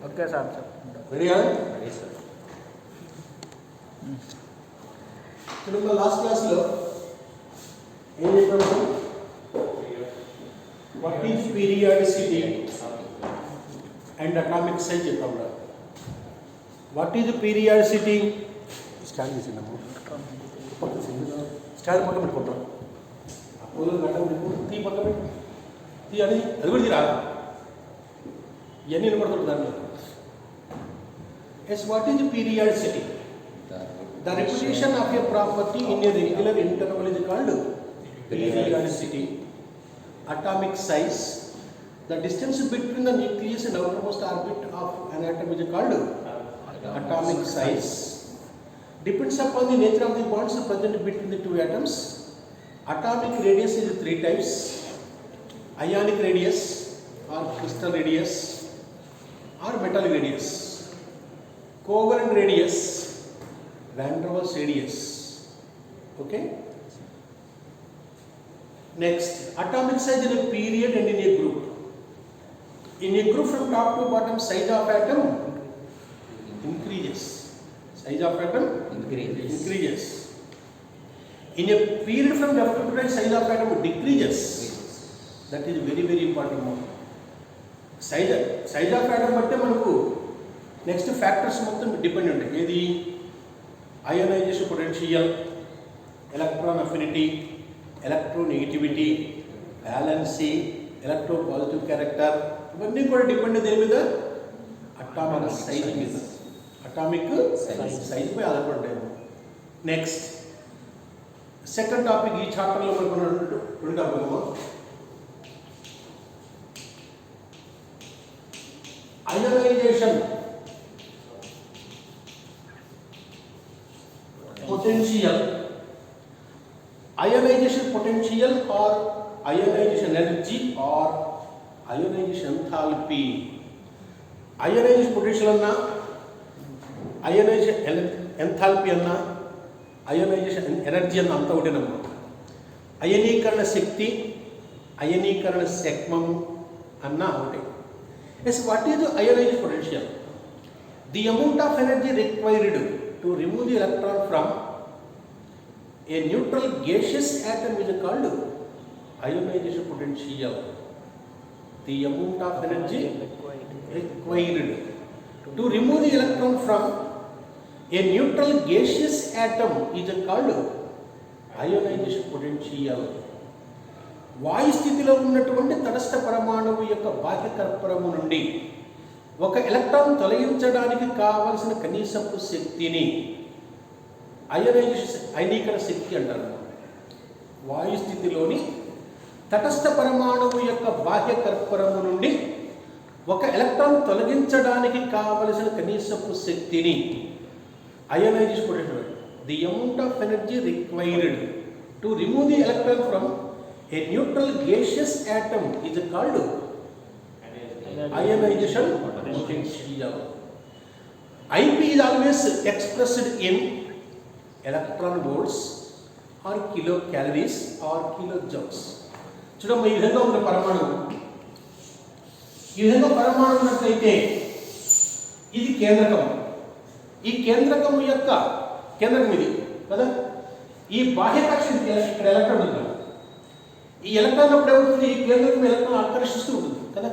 Okay sir. రెడీయా? Ready sir. చిన్న last క్లాస్లో ఏం చెప్పాము? What is periodicity and atomic size చెప్పాము. What is periodicity? స్టాండ్ చేసిందమ్మ, స్టాండ్ పక్కన పెట్టుకుంటాం. పూలు గడ్డ తీ పక్కన పెట్టి తీ అని అది కూడా తీరా ఇవన్నీ వినపడుతుంది దాంట్లో. Yes, what is periodicity? The repetition of a property in a regular interval is called periodicity. Atomic size, the distance between the nucleus and outermost orbit of an atom is called atomic size. Depends upon the nature of the bonds present between the two atoms. Atomic radius is 3 types: ionic radius or crystal radius or metallic radius, covalent radius, van der Waals radius. Okay. Next, atomic size in a period and in a group. In a group, from top to bottom, size of atom increases. Size of atom increases. In a period, from left to right, size of atom decreases. That is very, very important. Size of atom బట్టే మనకు next factors మొత్తం depend ఉంటాయి. ఏది? Ionization potential, electron affinity, electronegativity, valency, electropositive character, ఇవన్నీ కూడా depend దేని మీద? Atomic size మీద. అటామిక్ సైజ్ పై ఆధారపడ్డాయి. నెక్స్ట్ సెకండ్ టాపిక్ ఈ చాప్టర్లో మనకు రెండు topic. Ionization potential, ionization potential or ionization energy or ionization enthalpy. Ionization potential anna, ionization enthalpy anna, ionization energy anna anta ఒకటే నమ్మ. అయనీకరణ శక్తి, అయనీకరణ శక్మం అన్న ఒకటే. Yes, what is the ionization potential? The amount of energy required to remove the electron from a neutral gaseous atom is called ionization potential. The amount of energy required to remove the electron from a neutral gaseous atom is called ionization potential. వాయు స్థితిలో ఉన్నటువంటి తటస్థ పరమాణువు యొక్క బాహ్య కర్పరము నుండి ఒక electron తొలగించడానికి కావలసిన కనీసపు శక్తిని అయనీకరణ శక్తి అంటారు. వాయు స్థితిలోని తటస్థ పరమాణువు యొక్క బాహ్య కర్పరము నుండి ఒక ఎలక్ట్రాన్ తొలగించడానికి కావలసిన కనీసపు శక్తిని ionisation potential. The amount of energy required to remove the electron from a neutral gaseous atom is called ionization potential. IP is always expressed in electron volts or kilocalories or kilojoules. చూడమ్మ, ఈ విధంగా ఉన్న పరమాణువు, ఈ విధంగా పరమాణువు ఉన్నట్లయితే ఇది కేంద్రకం. ఈ కేంద్రకం యొక్క కేంద్రకం ఇది కదా. ఈ బాహ్య కక్ష ఇక్కడ ఎలక్ట్రాన్ ఉంది. ఈ ఎలక్ట్రాన్ అప్పుడు ఏమవుతుంది? ఈ కేంద్రకం ఎలక్ట్రాన్ ఆకర్షిస్తూ ఉంటుంది కదా.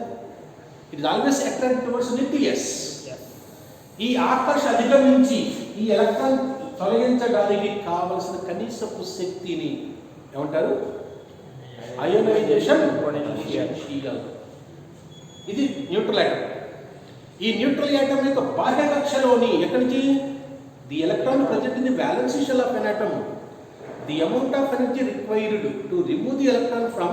It is always attracted towards nucleus. ఈ ఆకర్షణ అధిగమించి ఈ ఎలక్ట్రాన్ తొలగించడానికి కావలసిన కనీసపు శక్తిని ఏమంటారు? Ionization potential. ఇది న్యూట్రల్ యాటమ్. ఈ న్యూట్రల్ యాటమ్ యొక్క బాహ్య కక్షలోని ఎక్కడి నుంచి? The electron present in the valence shell of an atom. The amount of energy required to remove the electron from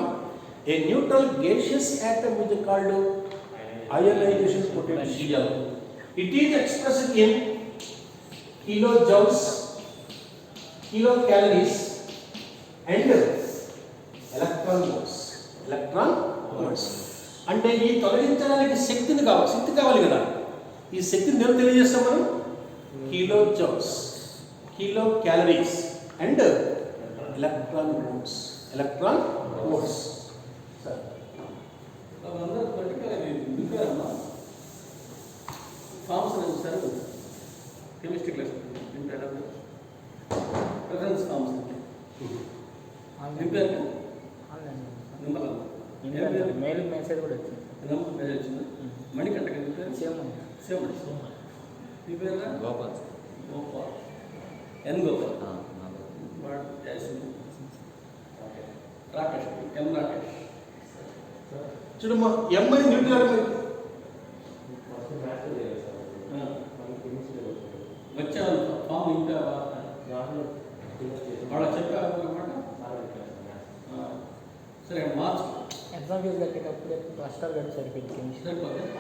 a neutral gaseous atom is called ionization potential. It is expressed in kilojoules, kilocalories and electron volts. Electron volts అంటే ఈ తొలగించడానికి శక్తి కావాలి కదా. ఈ శక్తిని నేను తెలియజేస్తాం మనం. kilojoules, kilocalories and electron volts. Electron volts. Forms అని sir chemistry class preference forms నింపారు మెయిల్ మెసేజ్ కూడా వచ్చింది. మెసేజ్ వచ్చిందా? మణికంట సేమ్ సేమ్ మీ పేరు గోపాల్. గోపాల్ ఎన్ గోపాల్ రాకేష్ ఎం రాకేష్ చూడమ్మా ఎం అని న్యూట్రల్ వచ్చాను ఫామ్ ఇంకా వాళ్ళ చెప్పారన్నమాట. సరే మార్చ్ ఎగ్జామ్ ఫీజు కట్టేటప్పుడు కష్టాలు కట్టి సరిపోయింది కెమిస్ట్రీ.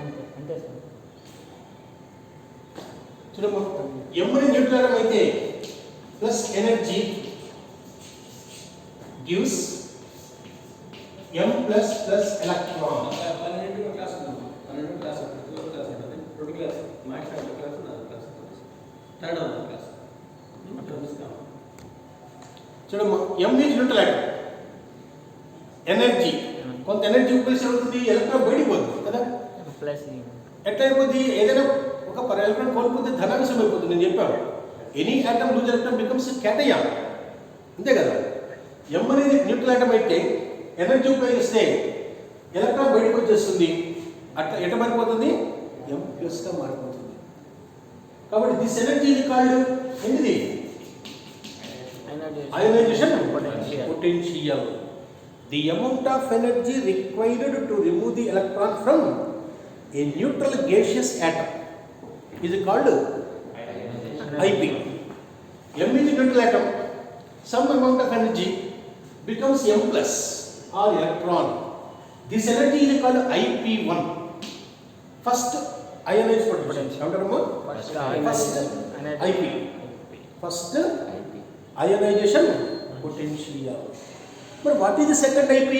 అంతే అంతే సార్. చూడమ్మా ఎం అని న్యూట్రల్ అయితే plus energy gives m plus plus electron. 12 class ఉంది. 12 క్లాస్ ఉంటుంది. 12 క్లాస్ ఉంటుంది. 2 class maths 2 class 4 class third class చూడమ్మా m is neutral atom. Energy కొంత ఎనర్జీ ఉపయోగిస్తే అవుతుంది, ఎలక్ట్రాన్ బయటికి పోతుంది కదా. ప్లస్ ఎట్లా అయిపోద్ది? ఏదైనా ఒక ఎలక్ట్రాన్ కోల్పోతే ధనాంశం అయిపోతుంది. నేను చెప్పాను any atom lose electron becomes cation, అంతే కదా. m అనేది న్యూట్రల్ ఆటమ్ అయితే ఎనర్జీ ఉపయోగిస్తే ఎలక్ట్రాన్ బయటకు వచ్చేస్తుంది. అట్లా ఎట్లా మారిపోతుంది? m ప్లస్గా మారిపోతుంది. కాబట్టి దిస్ ఎనర్జీ ఇది కాల్డ్ ఏంటిది? Ionization potential. The amount of energy required to remove the electron from a neutral gaseous atom is called IP. m is neutral atom. Some amount of energy becomes m plus or electron. This energy is called IP1. First ionized potential. First IP. First ionization potential. But what is the second IP?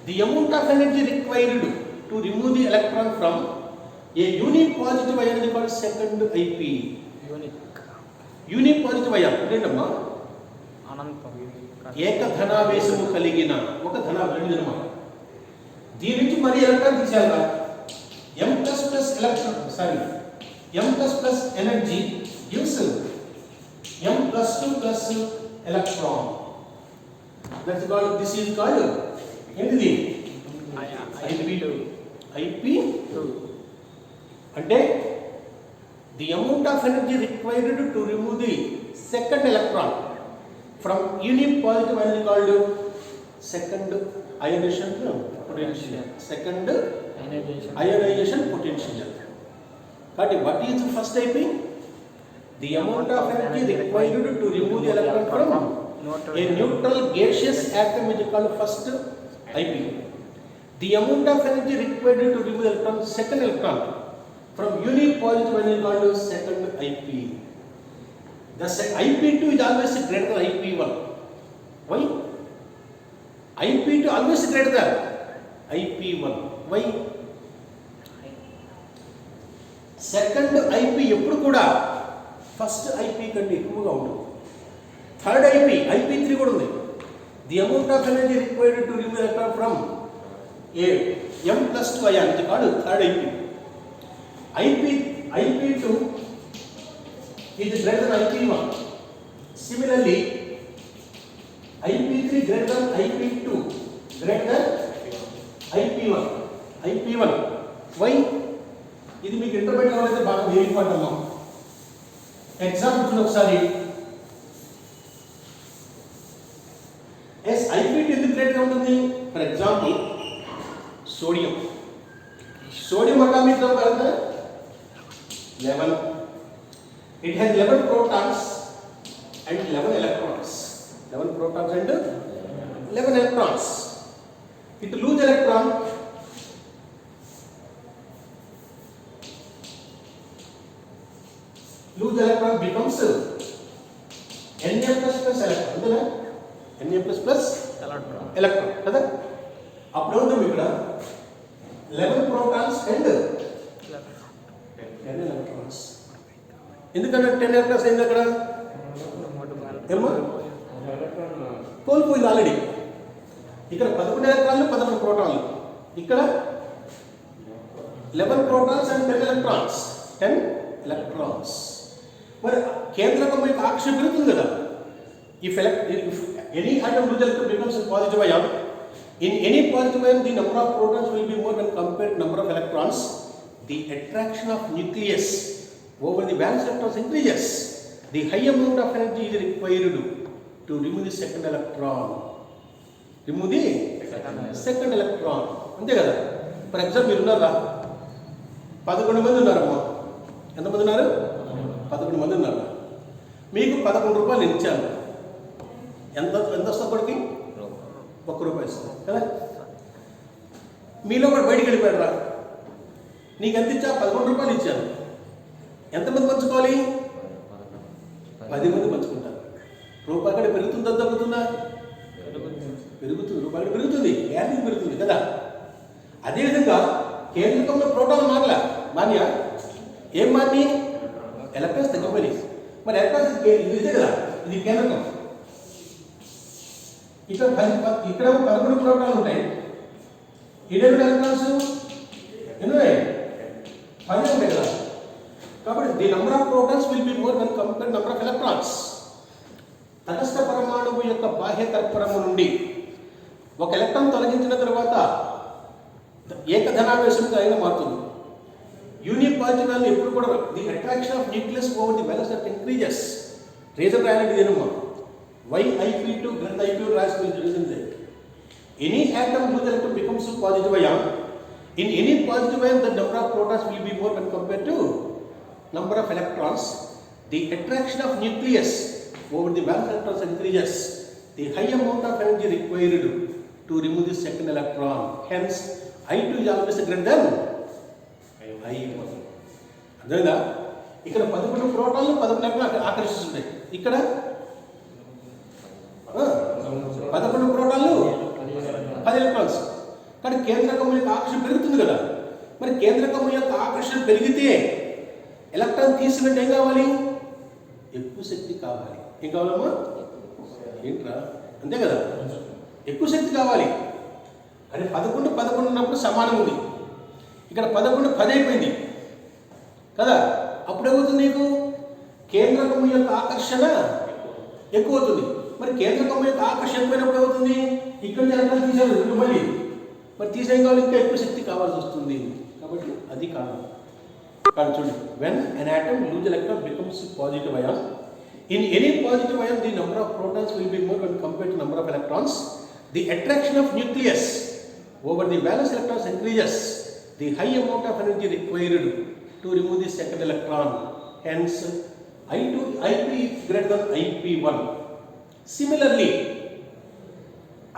The amount of energy required to remove the electron from a unique positive ion is called second IP. Unique positive ion ఏంటమ్మా? అనంతం ఏకధనావేశము కలిగిన ఒక ధనావేశం అన్నమాట. దీని నుంచి మరి electron తీసేయాలి. m plus electron, sorry, m plus energy gives m plus 2 plus electron. That's called, this is called ఏంటిది? IP2. IP2 అంటే the amount of energy required to remove the second electron from unique positive ion is called second ionization potential. Second ionization potential. But what is the first IP? The amount of energy required to remove the electron from a neutral gaseous atom is called first IP. The amount of energy required to remove the electron, second electron from unique positive ion is called second IP. The IP2 is always greater than IP1. Why? IP2 always greater than IP1. Why? Second IP ఎప్పుడు కూడా first IP కంటే ఎక్కువగా ఉంటుంది. Third IP3 కూడా ఉంది. The amount of energy required to remove electron from a m plus 2 ion is called third IP. IP2 is greater than IP1. Similarly, IP3 greater than IP2, greater than IP1. IP1. Why? ఇది మీకు intermediate అయితే బాగా వేగిపోతాము. Example ఒకసారి IP2 ఎందుకు గ్రేట్గా ఉంటుంది? For example sodium atomic number ఎంత? 11. It has 11 protons and 11 electrons. 11 protons and 11 electrons. It lose electron. Lose electron becomes Na plus electron. Na plus electron. కదా? అప్పుడు అవుతుంది ఇక్కడ 11 protons and 10 electrons. ఎందుకంటే 10 ఎలక్ట్రాన్స్ అయింది అక్కడ ఏమో కోల్పోయింది ఆల్రెడీ. ఇక్కడ 11 ఎలక్ట్రాన్లు 11 ప్రోటాన్లు, ఇక్కడ 11 ప్రోటాన్స్ అండ్ 10 ఎలక్ట్రాన్స్. 10 ఎలక్ట్రాన్స్. మరి కేంద్రకం యొక్క ఆకర్షణ పెరుగుతుంది కదా. If any atom lose electron becomes a positive ion, in any positive ion the number of protons will be more when compared to number of electrons. The attraction of nucleus over the valence electrons increases. The high amount of energy is required to remove the second electron. Remove the second electron. అంతే కదా. For example మీరు ఉన్నారా, 11 మంది ఉన్నారమ్మా. ఎంతమంది ఉన్నారు? 11 మంది ఉన్నారు. మీకు 11 రూపాయలు నేను ఇచ్చాను. ఎంత వస్తుంది అప్పటికి? 1 రూపాయి ఇస్తుంది కదా. మీలో కూడా బయటికి వెళ్ళిపోయాడు రా, నీకు ఎంత ఇచ్చా? 11 రూపాయలు ఇచ్చాను. ఎంతమంది పంచుకోవాలి? 10 మంది పంచుకుంటారు. రూపాయి కూడా పెరుగుతుందా తగ్గుతుందా? పెరుగుతుంది. రూపాయి పెరుగుతుంది, గ్యారెంటీ పెరుగుతుంది కదా. అదేవిధంగా కేంద్రకంలో ప్రోటాన్ మాన్యా ఏం మాని? ఎలక్ట్రాన్స్ తగ్గిపోయినాయి. మరి ఎలక్ట్రాన్స్ ఇది కదా, ఇది కేంద్రకం. ఇక్కడ 11 ప్రోటాన్లు ఉంటాయి. ఇదేమి ఎలక్ట్రాన్స్ ఎన్ని? 10 ఉంటాయి కదా. కాబట్టి the number of protons will be more than compare number of electrons. తటస్థ పరమాణువు యొక్క బాహ్య తర్పణము నుండి ఒక ఎలక్ట్రాన్ తొలగించిన తర్వాత ఏకధనావేశంగా అయినా మారుతుంది. యూనిట్ పాజిటివ్ వాల్యూ ఎప్పుడు కూడా the attraction of nucleus over the balance of increases. Reason రాయాలంటే ఇదేనమ్మా. వై IP2 గ్రేటర్ IP1 రాసి తెలిసిందే. Any atom whose electron becomes a positive ion, in any positive ion the number of protons will be more when compared to number of electrons. The attraction of nucleus over the valence electrons increases. The high amount of energy required to remove the second electron. Hence I2 is always greater than I1. అదేనా? ఇక్కడ 11 ప్రోటాన్లు 11 ఎలక్ట్రాన్లు ఆకర్షిస్తున్నాయి. ఇక్కడ 11 ప్రోటాన్లు 10 electrons. కానీ కేంద్రకం యొక్క ఆకర్షణ పెరుగుతుంది కదా. మరి కేంద్రకం యొక్క ఆకర్షణ పెరిగితే ఎలక్ట్రాన్ తీసినట్టు ఏం కావాలి? ఎక్కువ శక్తి కావాలి. ఏం కావాలమ్మా? ఏంట్రా? అంతే కదా, ఎక్కువ శక్తి కావాలి. అంటే 11 ఉన్నప్పుడు సమానం ఉంది. ఇక్కడ 11 10 అయిపోయింది కదా. అప్పుడు ఏమవుతుంది? నీకు కేంద్రకం యొక్క ఆకర్షణ ఎక్కువ అవుతుంది. మరి కేంద్రకం యొక్క ఆకర్షణ ఎక్కువైనప్పుడు ఏమవుతుంది? ఇక్కడ ఎలక్ట్రాన్ తీసేది మళ్ళీ మరి తీసేం కావాలి? ఇంకా ఎక్కువ శక్తి కావాల్సి వస్తుంది. కాబట్టి అది కారణం. కానీ చూడండి, when an atom lose electron becomes positive ion, in any positive ion the number of protons will be more when compared to number of electrons. The attraction of nucleus over the valence electrons increases. The high amount of energy required to remove the second electron. Hence IP is greater than IP1. Similarly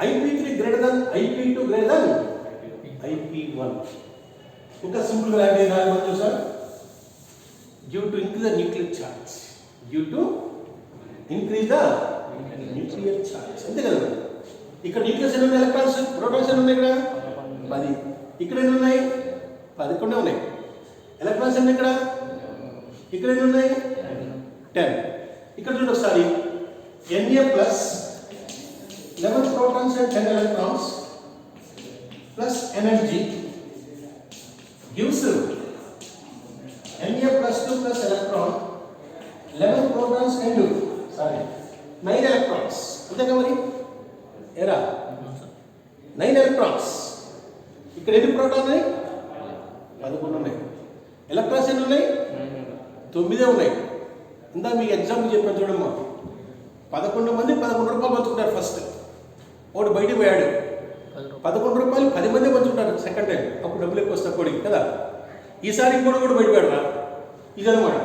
IP3 greater than IP2 greater than IP1. ఇంకా simple గా రాయండి. దాని మనం చూసాం, due to increase the nuclear charge. Due to increase the nuclear charge. అంతే కదా. ఇక్కడ nucleus ఎన్ని ఉన్నాయి? ఎలక్ట్రాన్స్ ప్రోటాన్స్ ఎన్ని ఉన్నాయి? ఇక్కడ 10. ఇక్కడ ఎన్ని ఉన్నాయి? 11 ఉన్నాయి. ఎలక్ట్రాన్స్ ఎన్ని ఇక్కడ? ఇక్కడ ఎన్ని ఉన్నాయి? 10. ఇక్కడ చూడండి ఒకసారి, Na plus 11 protons and 10 electrons plus energy gives Na plus 2 plus electron 11 protons and 9 electrons. అంతేగా మరి ఏరా 9 ఎలక్ట్రాన్స్. ఇక్కడ ఎన్ని ప్రోటాన్ ఉన్నాయి? 11 ఉన్నాయి. ఎలక్ట్రాన్స్ ఎన్ని ఉన్నాయి? 9 ఉన్నాయి. ఇందా మీకు ఎగ్జాంపుల్ చెప్పాను చూడమ్మా. 11 మంది 11 రూపాయలు పంచుకుంటారు ఫస్ట్. ఒకటి బయటికి పోయాడు, 11 రూపాయలు 10 మంది పంచుకుంటారు సెకండ్ టైం. అప్పుడు డబ్బులు ఎక్కువ వస్తాయి కోడికి కదా. ఈసారి ఇంకోటి కూడా బయటపడు రా. ఇదనమాట.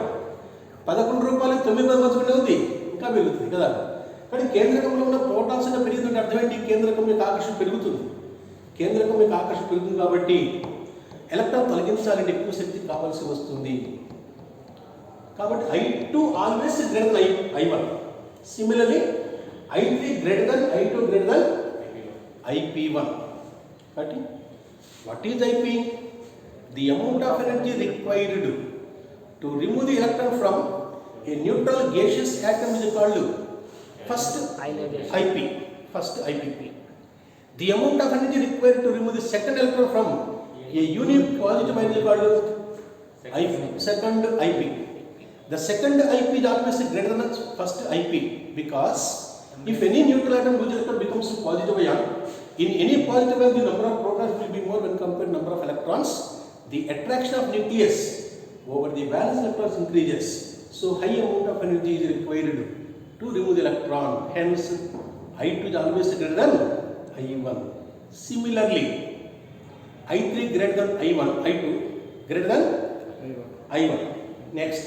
11 రూపాయలు 9 మంది పంచుకుంటే ఉంది, ఇంకా పెరుగుతుంది కదా. కానీ కేంద్రకంలో ఉన్న ప్రోటాన్స్ పెరుగుతుంటే అర్థమేంటి? కేంద్రకం యొక్క ఆకర్షణ పెరుగుతుంది. కేంద్రకం యొక్క ఆకర్షణ పెరుగుతుంది కాబట్టి ఎలక్ట్రాన్ తొలగించాలంటే ఎక్కువ శక్తి కావాల్సి వస్తుంది. కాబట్టి I2 always greater than I1. Similarly I3 greater than I2 greater than IP1. కాబట్టి what is IP? The amount of energy required to remove the electron from a neutral gaseous atom is called first IP. First IP. The amount of energy required to remove the second electron from a unique positive ion is called second IP. The second IP is always greater than first IP, because if any neutral atom becomes a positive ion, in any positive ion the number of protons will be more when compared to number of electrons. The attraction of nucleus over the valence electrons increases, so high amount of energy is required to remove the electron. Hence, I2 is always greater than I1. Similarly, I3 greater than I1, I2 greater than I1. Next,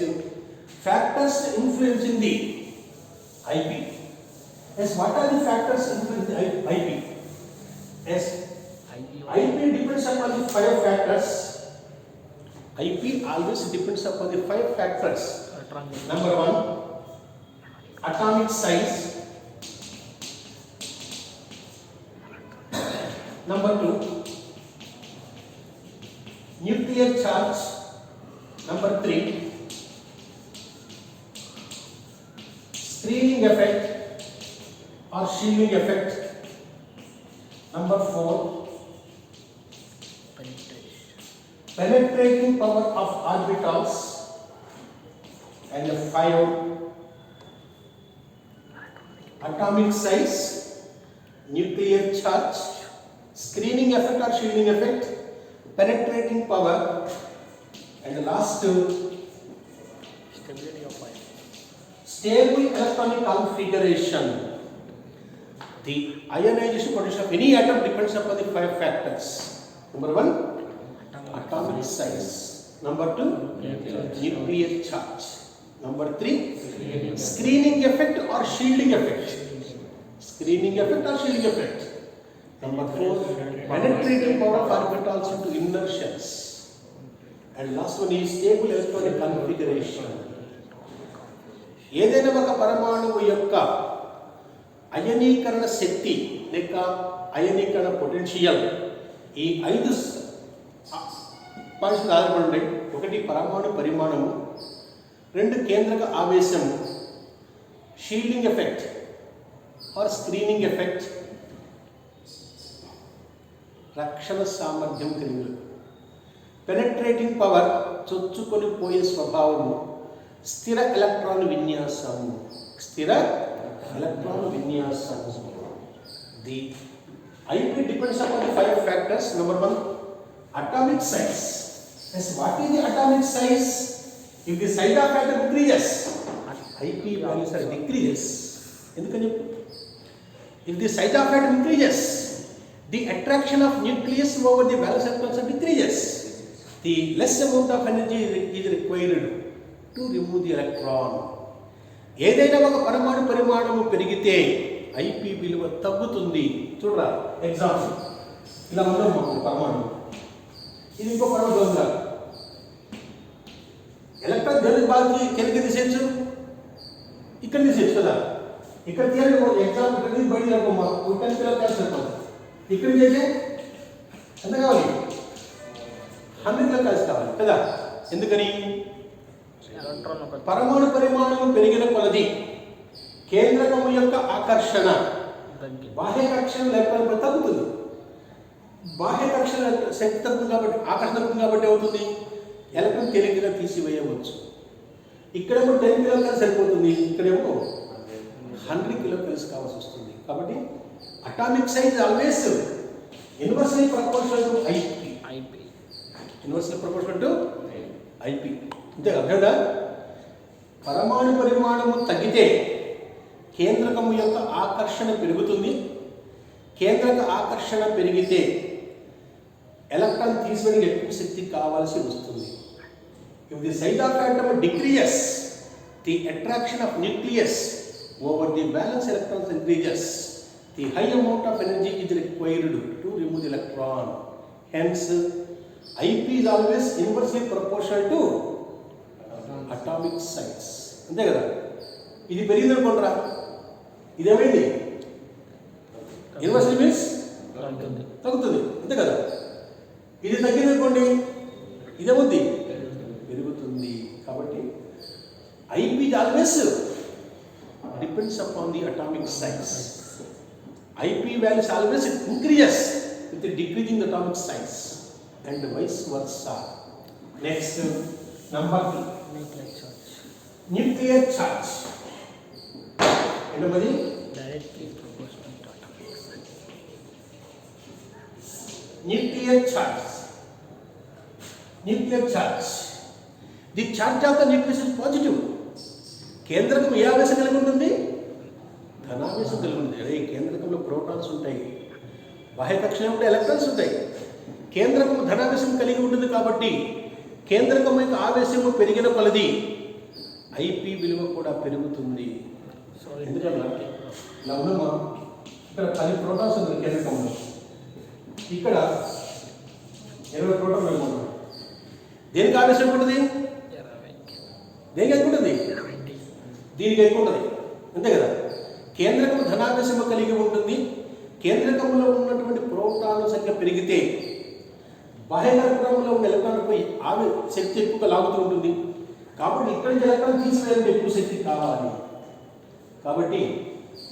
factors influencing the IP. Yes, what are the factors influencing the IP? Yes, IP depends upon the 5 factors. IP always depends upon the 5 factors. Number 1, atomic size. Number 2, nuclear charge. Number 3, screening effect or shielding effect. Number 4, penetrating power of orbitals. And 5, atomic size, nuclear charge, screening effect or shielding effect, penetrating power, and the last, Stability of ion. stable electronic configuration. The ionization potential of any atom depends upon the 5 factors. Number 1, atomic size. Number 2, nuclear charge. Number 3, screening effect or shielding effect. Screening effect or shielding effect. Number 4, penetrating power of orbitals into inner shells. And last one is stable electronic configuration. ఏదైనా ఒక పరమాణువు యొక్క అయనీకరణ శక్తి లేక అయనీకరణ potential ఈ 5 points ఆధారపడి ఉంటాయి. 1, పరమాణు పరిమాణము. 2, కేంద్రక ఆవేశము, shielding effect or screening effect, రక్షణ సామర్థ్యం కలిగి. పెనట్రేటింగ్ పవర్, చొచ్చుకొని పోయే స్వభావము, స్థిర ఎలక్ట్రాన్ విన్యాసము. స్థిర ఎలక్ట్రాన్ విన్యాసము. The IP depends upon the 5 factors. Number 1, atomic size. Yes, what is the atomic size? If the size of atom increases, IP values are decreases. ఎందుకని చెప్పు? If the size of atom increases, the attraction of nucleus over the valence electrons decreases. The less amount of energy is required to remove the electron. ఏదైనా ఒక పరమాణు పరిమాణము పెరిగితే IP విలువ తగ్గుతుంది. చూడరా, ఎగ్జాంపుల్ ఇలా ఉన్నాం మాకు పరమాణు, ఇది ఇంకో పరమాణు ఉందా? ఎలక్ట్రాన్ దేనికి బాగా కిందకి తీసేయచ్చు, ఇక్కడ తీసేయచ్చు కదా. ఇక్కడ తీయాలి ఎగ్జాంపుల్, ఇక్కడ నుంచి బయట రాకమ్మా 10 కిలోగ్రామ్స్ సరిపోతుంది. ఇక్కడ చేసే ఎంత కావాలి? 100 కిలోగ్రామ్స్ కావాలి కదా. ఎందుకని? పరమాణు పరిమాణం పెరిగిన కొలది కేంద్రకము యొక్క ఆకర్షణ బాహ్య కక్షణ లేకపోతే తగ్గుతుంది. బాహ్య కక్షణ శక్తి తగ్గుతుంది కాబట్టి, ఆకర్షణ తగ్గుతుంది కాబట్టి అవుతుంది, ఎలక్ట్రాన్ తేలికగా తీసివేయవచ్చు. ఇక్కడేమో 10 కిలోగ్రామ్స్ సరిపోతుంది, ఇక్కడేమో 100 కిలోగ్రామ్స్ కావాల్సి వస్తుంది. కాబట్టి atomic size always inversely proportional to IP. Inversely proportional to IP. అంతే కదా. పరమాణు పరిమాణము తగ్గితే కేంద్రకము యొక్క ఆకర్షణ పెరుగుతుంది. కేంద్రక ఆకర్షణ పెరిగితే ఎలక్ట్రాన్ తీసివేయడానికి ఎక్కువ శక్తి కావాల్సి వస్తుంది. If the size of atom decreases, the attraction of nucleus over the valence electrons increases. The high amount of energy is required to remove the electron. Hence, IP is always inversely proportional to atomic size. అంతే కదా. ఇది పెరిగింది అనుకోండిరా, ఇదేమైంది? Inversely means తగ్గుతుంది, అంతే కదా. ఇది తగ్గింది అనుకోండి, ఇదేముంది? పెరుగుతుంది. కాబట్టి IP is always depends upon the atomic size. IP values always increases with the decreasing the atomic size and vice versa. Next, number 3 nuclear charge nuclear charge. రెండవది directly proportional to atomic size. Nuclear charge. Nuclear charge. The charge of the nucleus is positive. కేంద్రకం ఏ ఆవేశం కలిగి ఉంటుంది? ధనావేశం కలిగి ఉంటుంది. అదే కేంద్రకంలో protons ఉంటాయి, బాహ్య కక్షలో ఉంటే ఎలక్ట్రాన్స్ ఉంటాయి. కేంద్రకం ధనావేశం కలిగి ఉంటుంది కాబట్టి కేంద్రకం యొక్క ఆవేశము పెరిగిన కొలది ఐపీ విలువ కూడా పెరుగుతుంది. ఎందుకన్నా ఇలా ఉన్నమా, ఇక్కడ 10 ప్రోటాన్స్ ఉంది కేంద్రకంలో, ఇక్కడ 20 ప్రోటాన్లు అనుకుంటున్నాం. దేనికి ఆవేశం ఉంటుంది? దేనికి ఎక్కువ ఉంటుంది? దీనికి ఎక్కువ ఉంటుంది, అంతే కదా. కేంద్రకం ధనావేశము కలిగి ఉంటుంది. కేంద్రకంలో ఉన్నటువంటి ప్రోటాన్ల సంఖ్య పెరిగితే బాహ్యకర్పూరంలో ఉన్న ఎలక్ట్రాన్లపై ఆమె శక్తి ఎక్కువగా లాగుతూ ఉంటుంది. కాబట్టి ఇక్కడి నుంచి ఎలక్ట్రాన్ తీసివేయాలంటే ఎక్కువ శక్తి కావాలి. కాబట్టి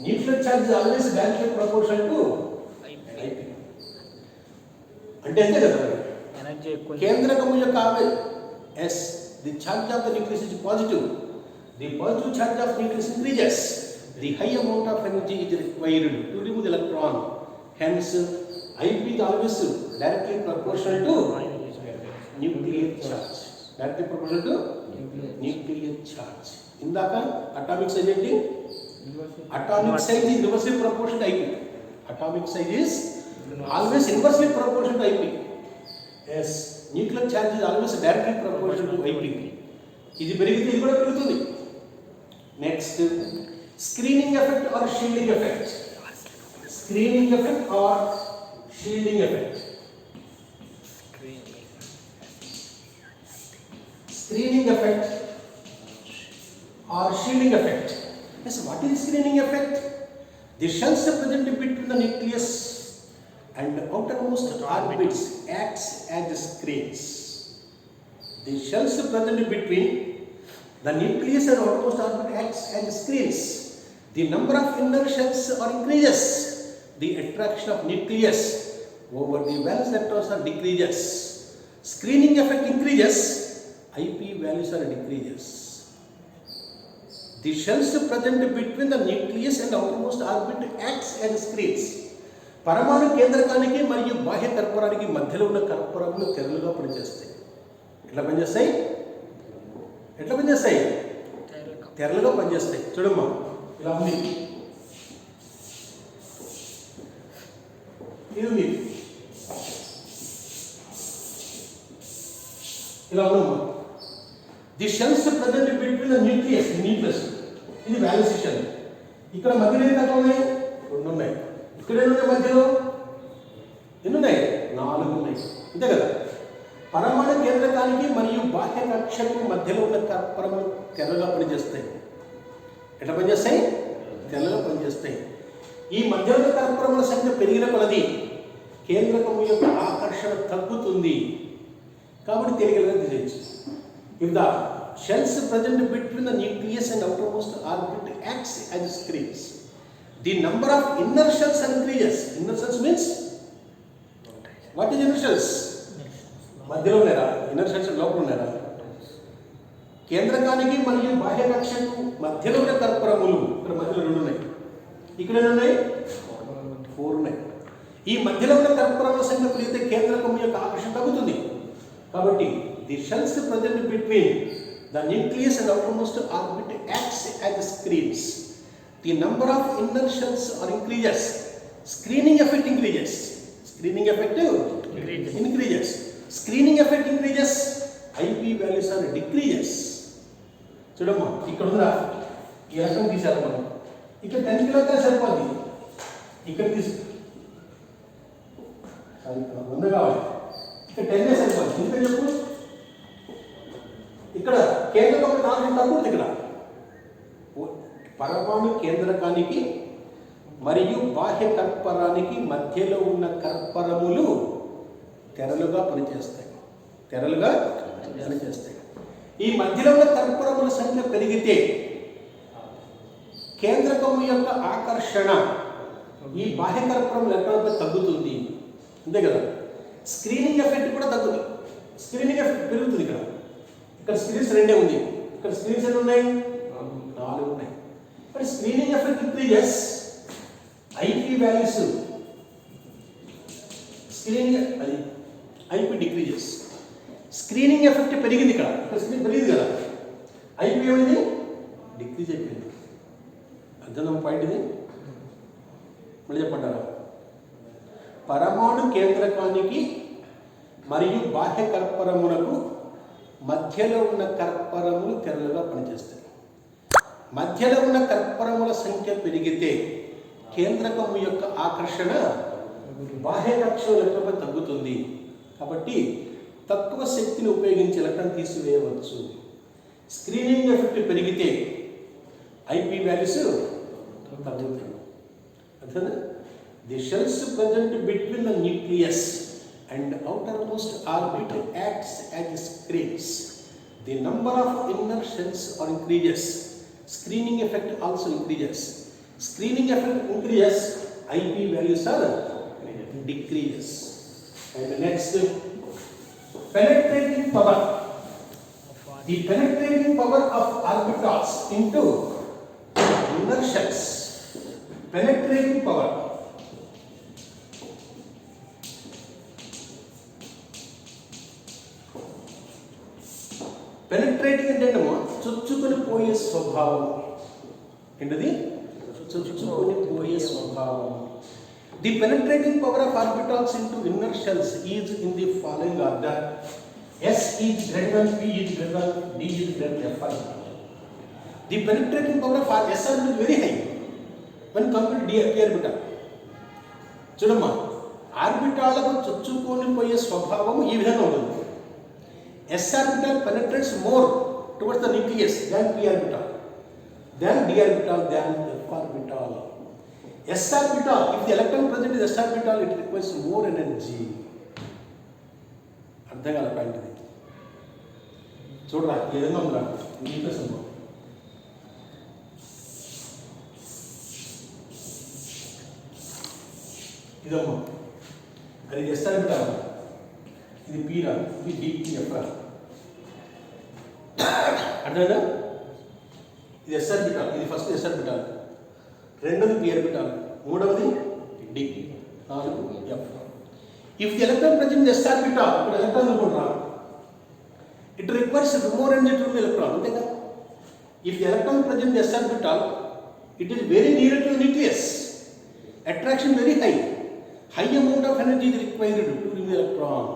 nuclear charge always directly proportional to IP. అంటే అంతే కదా, ఎనర్జీ ఎక్కువ. కేంద్రకము యొక్క ఆవేశం yes, the charge of the nucleus is positive. The positive charge of nucleus increases. The high amount of energy is required to remove the electron. Hence, IP is always directly proportional to nuclear charge. Directly proportional to nuclear charge. ఇందాక atomic size ఏంటి? Atomic size is inversely proportional to IP. Atomic size is always inversely proportional to IP. Yes, nuclear charge is always directly proportional to IP. ఇది పెరిగితే ఇది కూడా పెరుగుతుంది. Next, screening effect are shielding effect. Screening effect are shielding effect. Screening effect or shielding effect. Yes, what is screening effect? The shells present between the nucleus and outermost orbits acts as screens. The shells present between the nucleus and outermost orbit acts as screens. The number of inner shells increases. The attraction of nucleus over the valence electrons decreases. Screening effect increases. IP values are decreases. The shells present between the nucleus and outermost orbit acts as screens. పరమాణు కేంద్రకానికి మరియు బాహ్య కర్పూరానికి మధ్యలో ఉన్న కర్పూరములు తెరలుగా పనిచేస్తాయి. ఎట్లా పనిచేస్తాయి? ఎట్లా పనిచేస్తాయి? తెరలుగా పనిచేస్తాయి. చూడమ్మా, ఇలా ఉంది, ఇది ఉంది, ఇలా ఉందమ్మా. The shells present between the nucleus, ఇది వ్యాలెన్స్ షెల్. ఇక్కడ మధ్యలో ఎన్ని రకాలు ఉన్నాయి? 2 ఉన్నాయి. ఇక్కడ ఎన్ని ఉన్నాయి మధ్యలో? ఎన్ని ఉన్నాయి? 4 ఉన్నాయి, అంతే కదా. పరమాణు కేంద్రకానికి మరియు బాహ్య కక్షకు మధ్యలో ఉన్న కర్పరములు తెరలుగా పనిచేస్తాయి. ఎట్లా పనిచేస్తాయి? తెరలుగా పనిచేస్తాయి. ఈ మధ్యలో ఉన్న కర్పరముల సంఖ్య పెరిగిన కొలది కేంద్రకము యొక్క ఆకర్షణ తగ్గుతుంది. కాబట్టి తేలికగా తీసేయచ్చు. If the shells present between the nucleus and outermost orbit acts as screens, the number of inner shells increases. Inner shells means what is inner shells? మధ్యలో ఉన్నారా? ఇన్నర్ షెల్స్ లోపల ఉన్నారా? కేంద్రకానికి మరియు బాహ్య కక్షకు మధ్యలో ఉన్న కర్పరములు ఇక్కడ మధ్యలో 2 ఉన్నాయి. ఇక్కడ ఎన్ని ఉన్నాయి? 4 ఉన్నాయి. ఈ మధ్యలో ఉన్న కర్పరముల సంఖ్య పెరిగితే కేంద్రకం యొక్క ఆకర్షణ తగ్గుతుంది. కాబట్టి the shells present between the nucleus and outermost orbit acts as screens. The number of inner shells increases. Screening effect increases. Screening effect increases. Screening effect increases. IP values are decreases. చూడమ్మా, ఇక్కడ ఉందా? ఈ రకం తీసారు మనం. ఇక్కడ 10 kilogram సరిపోద్ది. ఇక్కడ తీసు, వంద కావాలి. ఇక్కడ 10 సరిపోద్ది. ఇంకా చెప్పు, ఇక్కడ కేంద్రకం తగ్గుతుంది. ఇక్కడ పరమాణు కేంద్రకానికి మరియు బాహ్య కర్పరానికి మధ్యలో ఉన్న కర్పరములు తెరలుగా పనిచేస్తాయి. తెరలుగా పనిచేస్తాయి. ఈ మధ్యలో ఉన్న కర్పరముల సంఖ్య పెరిగితే కేంద్రకము యొక్క ఆకర్షణ ఈ బాహ్య కర్పరముల ఎలక్ట్రాన్పై తగ్గుతుంది, అంతే కదా. స్క్రీనింగ్ ఎఫెక్ట్ కూడా తగ్గుతుంది. స్క్రీనింగ్ ఎఫెక్ట్ పెరుగుతుంది. ఇక్కడ ఇక్కడ స్క్రీన్స్ రెండే ఉంది. ఇక్కడ స్క్రీన్స్ ఎన్ని ఉన్నాయి? 4 ఉన్నాయి. మరి screening effect increases, IP values screening అది ఐపీ డిక్రీజెస్. స్క్రీనింగ్ ఎఫెక్ట్ పెరిగింది, ఇక్కడ స్క్రీన్ పెరిగింది కదా, ఐపీ ఏమైంది? డిక్రీజ్ అయిపోయింది. అర్థం పాయింట్ ఇది? మళ్ళీ చెప్పంటారా? పరమాణు కేంద్రకానికి మరియు బాహ్య కర్పరములకు మధ్యలో ఉన్న కర్పరములు తెరలుగా పనిచేస్తాయి. మధ్యలో ఉన్న కర్పరముల సంఖ్య పెరిగితే కేంద్రకము యొక్క ఆకర్షణ బాహ్య కక్షల ఎలక్ట్రాన్పై తగ్గుతుంది. కాబట్టి తక్కువ శక్తిని ఉపయోగించి ఎలక్ట్రాన్ తీసివేయవచ్చు. స్క్రీనింగ్ ఎఫెక్ట్ పెరిగితే ఐపీ వాల్యూస్ తగ్గుతాయి. అర్థం? The shells present between the nucleus and outermost orbital acts as screens. The number of inner shells are increases. Screening effect also increases. Screening effect increases, IP values are decreases. And the next, penetrating power. The penetrating power of orbitals into inner shells. Penetrating power. Penetrating అంటే చొచ్చుకొని పోయే స్వభావం. ఏంటది? చొచ్చుకొని పోయే స్వభావం. The penetrating power of orbitals into inner shells is in the following order. S is greater than p is greater than d is greater than f. The penetrating power of s orbital very high when compared to p orbital. చూడమ్మా, ఆర్బిటాలకు చొచ్చుకొని పోయే స్వభావం ఈ విధంగా ఉంటుంది. S orbital penetrates more towards the nucleus than p orbital, than d orbital, than f orbital. S orbital, if the electron present in S orbital, it requires more energy. అర్థం కాల point ఇది. చూడరా ఈ విధంగా ఉందా నీకోసం. ఇదమ్మా, అది S orbital, ఇది p రా, ఇది d, p, f రా. అర్థమైందా? ఇది ఎస్ ఆర్బిటాల్, ఇది ఫస్ట్ ఎస్ ఆర్బిటాల్, రెండోది పి ఆర్బిటాల్, మూడవది D, 4 F. If the electron present S orbital, ఇక్కడ ఎలక్ట్రాన్ అనుకుంటున్నా, it requires more energy to the electron, అంతేగా? If the electron present S orbital, it is very near to the nucleus, attraction very high, high amount of energy is required to remove the electron.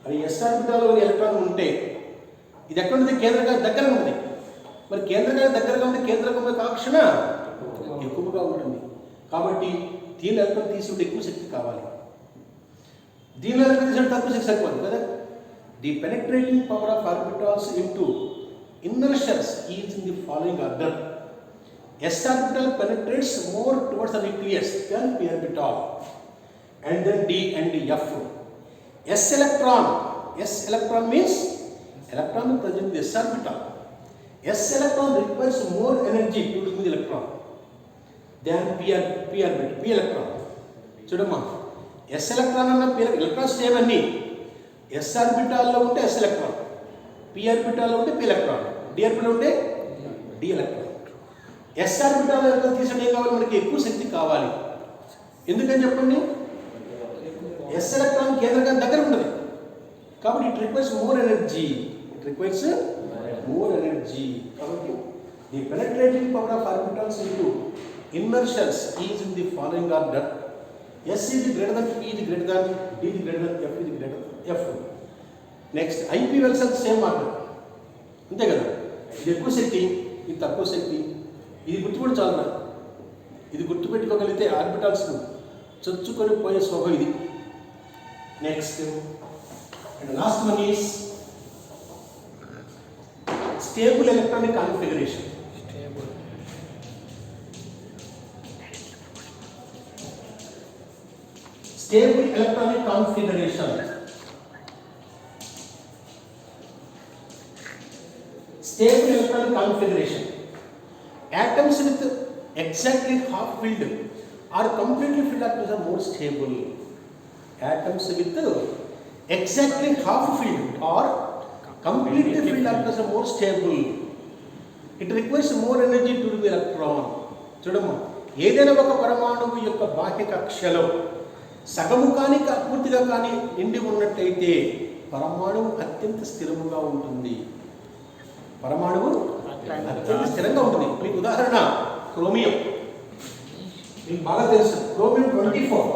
అది S ఆర్బిటాల్లో electron ఉంటే ఇది ఎక్కడ ఉంది? కేంద్రకానికి దగ్గరగా ఉంది. మరి కేంద్రకానికి దగ్గరగా ఉంటే కేంద్రకం యొక్క ఆకర్షణ ఎక్కువగా ఉంటుంది. కాబట్టి దీని ఎలక్ట్రాన్ తీసుకుంటే ఎక్కువ శక్తి కావాలి, దీనిలో ఎలక్ట్రాన్ తీసుకుంటే తక్కువ శక్తి సరిపోదు కదా. The penetrating power of orbitals into inner shells is in the following order. S orbital penetrates more towards the nucleus than P orbital, and then D and F. S electron means electron present in the S orbital. S electron requires more energy to remove the electron than P electron. చూడమ్మా, S electron అన్న P electron same అన్ని. S orbital లో ఉంటే S electron, P orbital లో ఉంటే P electron, D orbital లో ఉంటే D electron. S orbital లో తీసుకుంటే ఏం కావాలి? మనకి ఎక్కువ శక్తి కావాలి. ఎందుకని చెప్పండి? ఎస్ ఎలక్ట్రాన్ కేంద్రకానికి దగ్గర ఉంటుంది కాబట్టి ఇట్ రిక్వైర్స్ మోర్ ఎనర్జీ, కాబట్టి the penetrating power of orbitals into inner shells is in the following order. S is greater than p is greater than d is greater than f is greater than f. Next IP values are same order, అంతే కదా. ఇది ఎక్కువ శక్తి, ఇది తక్కువ శక్తి. ఇది గుర్తుపడి చాలు, ఇది గుర్తుపెట్టుకోగలిగితే orbitals చొచ్చుకొని పోయే స్వభావం ఇది. Next, and the last one is stable electronic configuration. Stable electronic configuration. Stable electronic configuration. Atoms with exactly half filled or completely filled atoms are more stable. Atoms with exactly half filled or Completely filled electrons are more stable. It requires more energy to the electron. చూడమ్మా, ఏదైనా ఒక పరమాణువు యొక్క బాహ్య కక్షలో సగము కానీ పూర్తిగా కానీ నిండి ఉన్నట్టయితే పరమాణువు అత్యంత స్థిరముగా ఉంటుంది. పరమాణువు అత్యంత స్థిరంగా ఉంటుంది. మీకు ఉదాహరణ క్రోమియం. మీకు బాగా తెలుసు chromium 24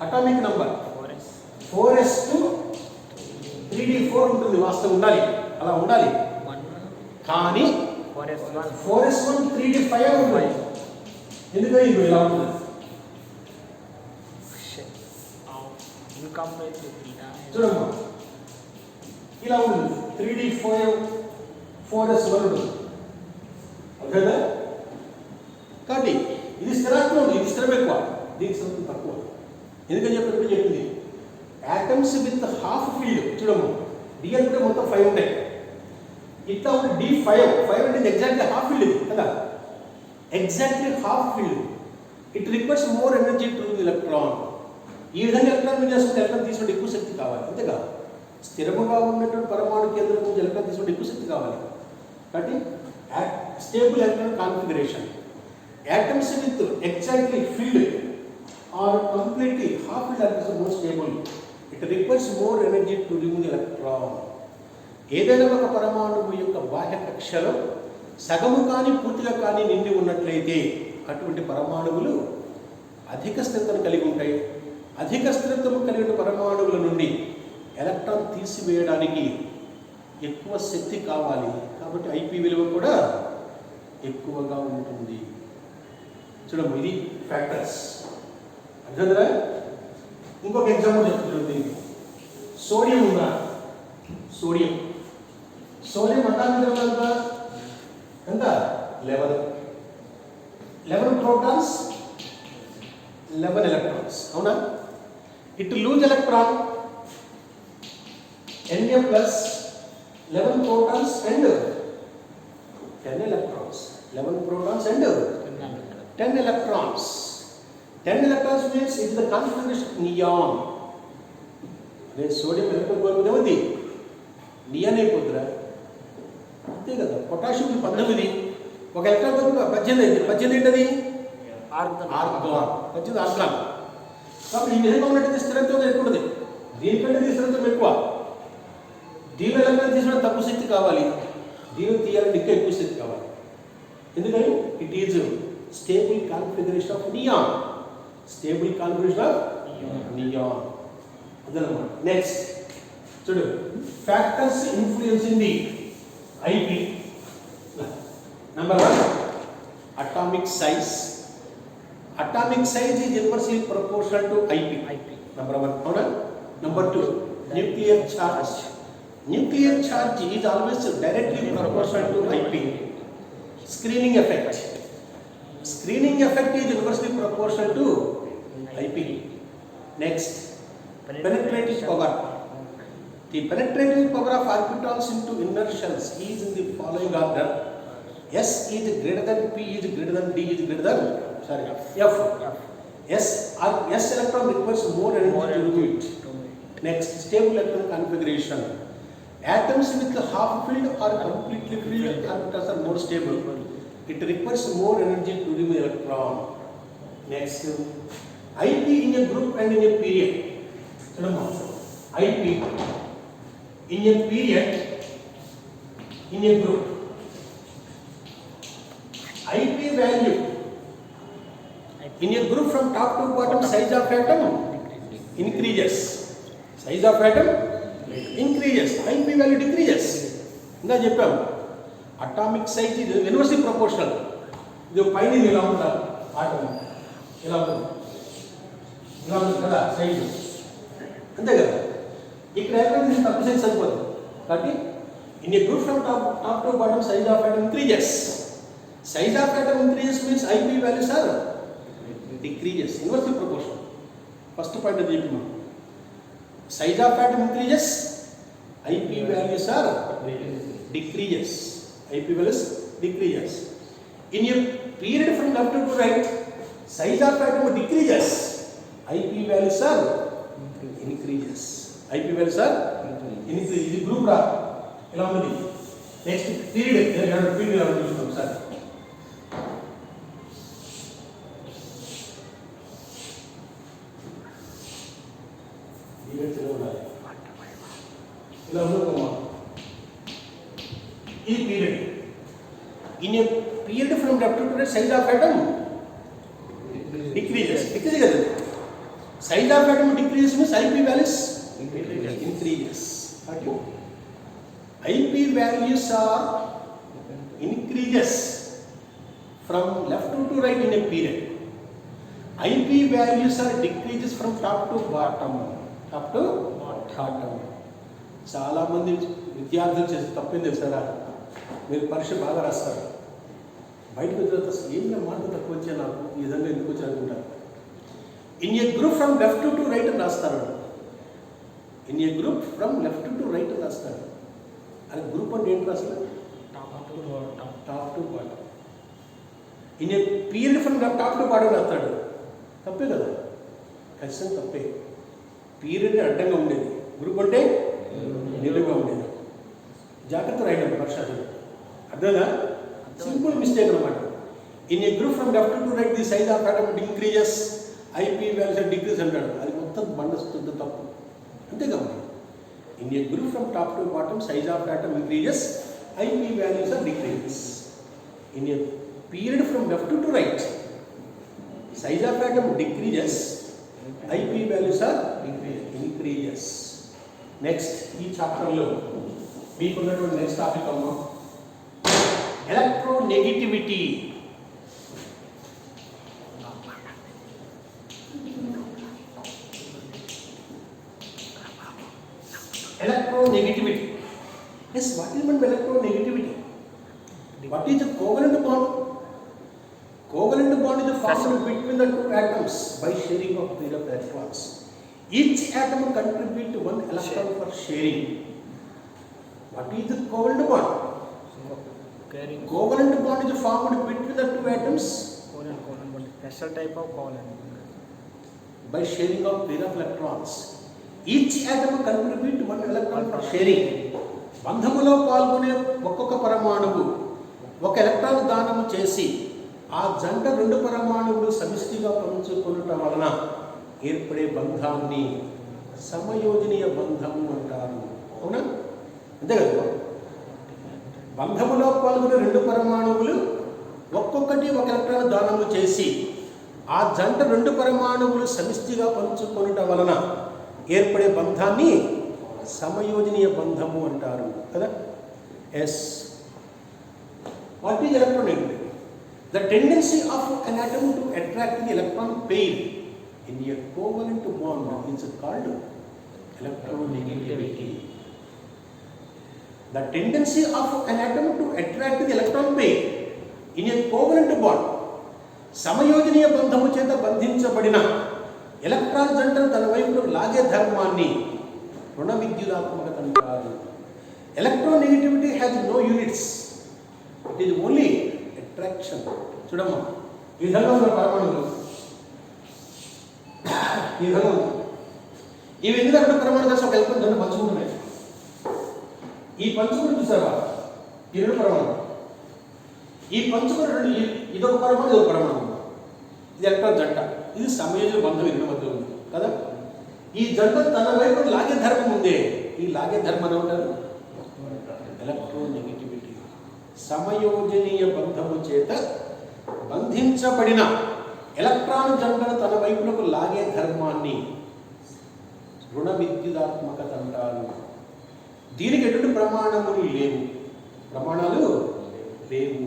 atomic number 4s2 3d4 ఉంటుంది. వాస్తవం ఉండాలి, అలా ఉండాలి. కానీ 4s1 3d5 ఉంటుంది. ఎందుకని ఇది ఇలా ఉంటుంది? చూడమ్మా, ఇలా ఉంటుంది. 3d5 4s1 ఉంటుంది. ఓకేనా? కాబట్టి ఇది స్థిరాత్మకం ఉంది, ఇది స్థిరం ఎక్కువ, దీనికి స్థిరం తక్కువ. ఎందుకని చెప్పింది యాటమ్స్ విత్ హాఫ్ ఫీల్డ్. చూడమ్మా, డి అంటే మొత్తం 5 ఉంటాయి. ఇట్లా ఉంది D5 అంటే ఎగ్జాక్ట్లీ హాఫ్ ఫీల్డ్ ఇది కదా, exactly half field. It requires more energy to the electron. ఈ విధంగా ఎలక్ట్రాన్ మీద చేసుకుంటే ఎలక్ట్రాన్ తీసుకుంటే ఎక్కువ శక్తి కావాలి, అంతేగా. స్థిరముగా ఉన్నటువంటి పరమాణు కేంద్రం నుంచి ఎలక్ట్రాన్ తీసుకుంటే ఎక్కువ శక్తి కావాలి. కాబట్టి stable electron configuration. Atoms with exactly filled or completely half filled are more stable. It requires more energy to remove the electron. ఏదైనా ఒక పరమాణువు యొక్క బాహ్య కక్షలో సగము కానీ పూర్తిగా కానీ నిండి ఉన్నట్లయితే అటువంటి పరమాణువులు అధిక స్థిరతను కలిగి ఉంటాయి. అధిక స్థిరత్వము కలిగిన పరమాణువుల నుండి ఎలక్ట్రాన్ తీసివేయడానికి ఎక్కువ శక్తి కావాలి. కాబట్టి ఐపీ విలువ కూడా ఎక్కువగా ఉంటుంది. చూడము, ఇది ఫ్యాక్టర్స్. అర్థంగా ఇంకొక ఎగ్జాంపుల్ చెప్తుంది. సోడియం ఉందా? సోడియం అటామిక్ నెంబర్ ఎంత? 11 ప్రోటాన్స్ 11 ఎలక్ట్రాన్స్. అవునా? It lose electron Na plus 11 protons and 10 electrons. 11 protons and 10 electrons. 10 electrons means it is the configuration of neon. అదే సోడియం ఎలక్ట్రాన్ కోల్పోతే ఏమైంది? నియాన్ అయిపోతుందా? అంతే కదా. పొటాషియం 19, ఒక ఎలక్ట్రాన్ కోల్పోతే 18 అయింది. 18 ఏంటది? ఆర్గాన్. 18 ఆర్గాన్. కాబట్టి ఈ విధంగా ఉన్నట్టు స్థిరత్వం ఎక్కువ ఉంటుంది. దీనికంటే ఈ స్థిరత్వం ఎక్కువ. దీని ఎలక్ట్రాన్ తీసుకోవడం తక్కువ శక్తి కావాలి, దీన్ని తీయాలంటే ఇంకా ఎక్కువ శక్తి కావాలి. ఎందుకని? It is stable configuration of neon. Stable configuration of neon అదనమాట. నెక్స్ట్ చూడు, factors influencing the IP. Number 1 atomic size. Atomic size is inversely proportional to IP. Number 1, అవునా? Number 2 nuclear charge. Nuclear charge is always directly proportional to IP. Screening effect. Screening effect is inversely proportional to IP. Next, penetrating power. The penetrating power of orbitals into inner shells is in the following order. S is greater than P is greater than D is greater than F. S electron requires more energy to remove it. Next, stable electron configuration. Atoms with half filled or completely filled orbitals are more stable. It requires more energy to remove electron. Next, IP in a group and in a period. IP in a period, in a group. IP value in a group from top to bottom, size of atom increases. Size of atom increases, IP value decreases. ఇంకా చెప్పాము, atomic size ఇది inversely proportional. ఇది పైన ఇలా ఉందా atom, ఇలా ఉంటుంది కదా సైజు, అంతే కదా. ఇక్కడ ఎక్కడ తక్కువ సైజ్ సరిపోతుంది. కాబట్టి in a group from top to bottom size of atom increases. Size of atom increases means IP values are decreases. Inversely proportional. First point అది చెప్పి మనం size of atom increases, IP values are decreases. IP values decreases. In a period from left to right, size of atom decreases, IP values are increases. IP values are increases. This group ra ఇలా ఉంది. Next period period ఎలా చూస్తాం sir. ఇలా ఉండకమ్మా. ఇది period. In a period from left to right size of atom decreases. Decrease కదా. Size of atom decreases means IP values increases. Okay. IP values are increases from left to right in a period. IP values are decreases from top to bottom. Top to bottom. చాలా మంది విద్యార్థులు చేసే తప్పేం తెలుసారా, మీరు పరీక్ష బాగా రాస్తారు, బయటకు వచ్చిన తర్వాత ఏం మార్కులు తక్కువ వచ్చాయి నాకు, ఈ విధంగా ఎందుకు వచ్చి అనుకుంటారు. In a group from left to right అని రాస్తారు. In a group from left to right అని రాస్తారు. అది గ్రూప్ అంటే ఏంటి రాస్తారు? Top to bottom. In a period from top to bottom రాస్తాడు. తప్పే కదా, ఖచ్చితంగా తప్పే. పీరియడ్ అడ్డంగా ఉండేది, గ్రూప్ అంటే నిలువుగా ఉండేది. జాగ్రత్త రాయడం పరీక్షలు అర్థంగా. సింపుల్ మిస్టేక్ అనమాట. In a group from left to right the size of atom increases, IP values decrease అంటాడు. అది మొత్తం బండస్తుంది తప్పు. అంతేగా మరి. In a group from top to bottom size of atom increases, IP values are decreases. In a period from left to right size of atom decreases, IP values are increases. Next ఈ చాప్టర్లో మీకున్నటువంటి next topic అమ్మా electronegativity. Electronegativity. Yes, what is meant by electronegativity? What is the covalent bond? Covalent bond is formed between the two atoms by sharing of pair of electrons. Each atom contributes one electron for sharing. What is the covalent bond? Covalent bond is formed between the two atoms special type of covalent by sharing of pair of electrons. Each atom contributes one electron for sharing. బంధములో పాల్గొనే ఒక్కొక్క పరమాణువు ఒక electron దానము చేసి ఆ జంట రెండు పరమాణువులు సమిష్టిగా పంచుకొనుట వలన ఏర్పడే బంధాన్ని సమయోజనీయ బంధము అంటారు. అవునా, అంతే కదా. బంధములో పాల్గొనే రెండు పరమాణువులు ఒక్కొక్కటి ఒక ఎలక్ట్రాన్ దానము చేసి ఆ జంట రెండు పరమాణువులు సమిష్టిగా పంచుకొనుట వలన ఏర్పడే బంధాన్ని సమయోజనీయ బంధము అంటారు కదా. Yes. What is electronegativity? The tendency of an atom to attract the electron pair in a covalent bond is called electronegativity. The tendency of an atom to attract the electron pair in a covalent bond, సమయోజనీయ బంధము చేత బంధించబడిన electron జంటను తన వైపు లాగే ధర్మాన్ని రుణ విద్యుదాత్మకత అంటారు. Electronegativity has no units, it is only attraction. చూడమ్మా, ఈ విధంగా ఉన్న పరమాణువులు ఈ విధంగా ఉంది. ఈ విధంగా రెండు పరమాణు కలిసి ఒక ఎలక్ట్రాన్ జంట పంచుకుంటున్నాయి. ఈ పంచుకుని చూసావా, ఈ రెండు పరమాణు, ఈ పంచుకుని రెండు, ఇదొక పరమాణు ఇదొక పరమాణు, ఇది ఎలక్ట్రాన్ జంట, ఇది సమయోజన బంధం ఈ రెండు మధ్య ఉంది కదా. ఈ జంట తన వైపు లాగే ధర్మం ఉందే, ఈ లాగే ధర్మం ఏమంటారు? ఎలక్ట్రోనెగటివిటీ. సమయోజనీయ బంధము చేత బంధించబడిన ఎలక్ట్రాన్ జంటను తన వైపునకు లాగే ధర్మాన్ని రుణ విద్యుదాత్మకత అంటారు. దీనికి ఎటువంటి ప్రమాణములు లేవు, ప్రమాణాలు లేవు.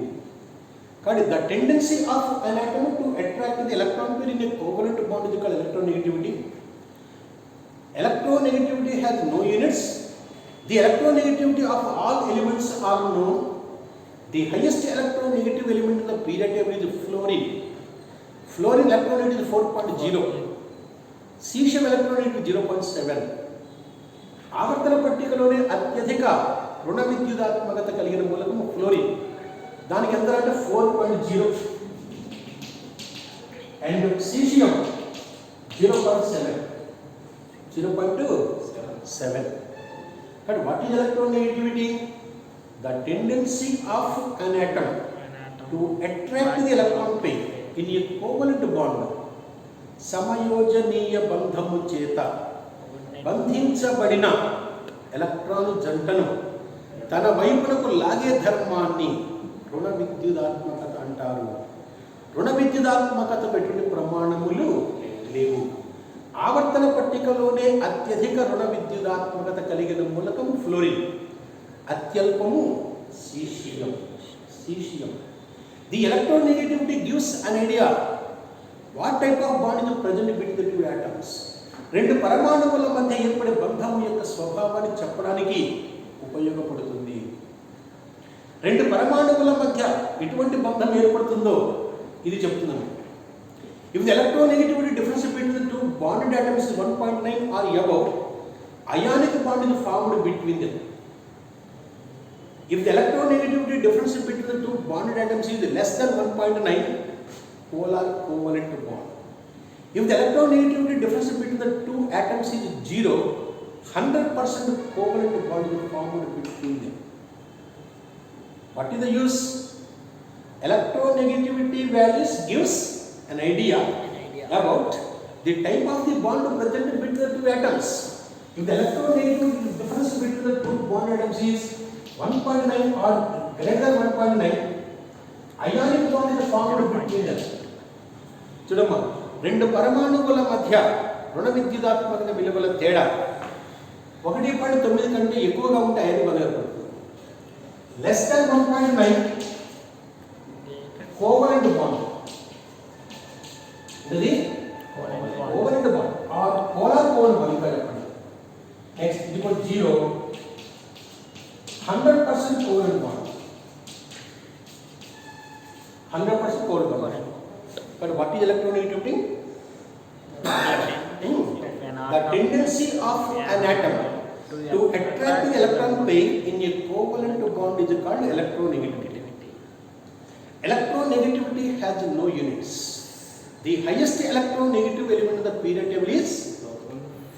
కానీ the tendency of an atom to attract the electron pair in a covalent bond is called electronegativity. Electronegativity has no units. The electronegativity of all elements are known. The highest electronegative element in the periodic table is fluorine. Fluorine electronegativity is 4.0. Cesium electronegativity 0.7. ఆవర్తన పట్టికలోనే అత్యధిక రుణ విద్యుదాత్మకత కలిగిన మూలకము fluorine. దానికి ఎంత అంటే 4.0 and caesium 0.7. But what is electronegativity? The tendency of an atom to attract the electron pair in a covalent bond. సమయోజనీయ బంధము చేత బంధించబడిన ఎలక్ట్రాన్ జంటను తన వైపునకు లాగే ధర్మాన్ని రుణ విద్యుదాత్మకత అంటారు. రుణ విద్యుదాత్మకత పెట్టి ప్రమాణములు లేవు. ఆవర్తన పట్టికలోనే అత్యధిక రుణ విద్యుదాత్మకత కలిగిన మూలకం ఫ్లోరిన్, అత్యల్పము caesium. The electronegativity gives an idea what type of bond is present between the two atoms. రెండు పరమాణువుల మధ్య ఏర్పడే బంధం యొక్క స్వభావాన్ని చెప్పడానికి ఉపయోగపడుతుంది. రెండు పరమాణువుల మధ్య ఎటువంటి బంధం ఏర్పడుతుందో ఇది చెప్తున్నాను. If the electronegativity difference between the two bonded atoms is 1.9 or above, ionic bond is formed between them. If the electronegativity difference between the two bonded atoms is less than 1.9, polar covalent bond. If the electronegativity difference between the two atoms is 0, 100% covalent bond is formed between them. What is the use? Electronegativity values gives an idea about the type of the bond present between the two atoms. If the electronegativity difference between the two bond atoms is 1.9 or greater than 1.9, ionic bond is formed between them. చూడమ్మా, రెండు పరమాణువుల మధ్య రుణ విద్యుదాత్మక విలువల తేడా 1.9 కంటే ఎక్కువగా ఉంటే అయానిక్ బంధం ఏర్పడుతుంది. Less than 1.9 covalent bond. ఇది covalent bond or polar covalent bond ఇంకా చెప్పండి. నెక్స్ట్ ఇది కూడా 0, 100% covalent bond. 100% covalent bond. But what is electronegativity? The tendency of an atom to attract the electron pair in a covalent bond is called electronegativity. Electronegativity has no units. The highest electronegative element in the periodic table is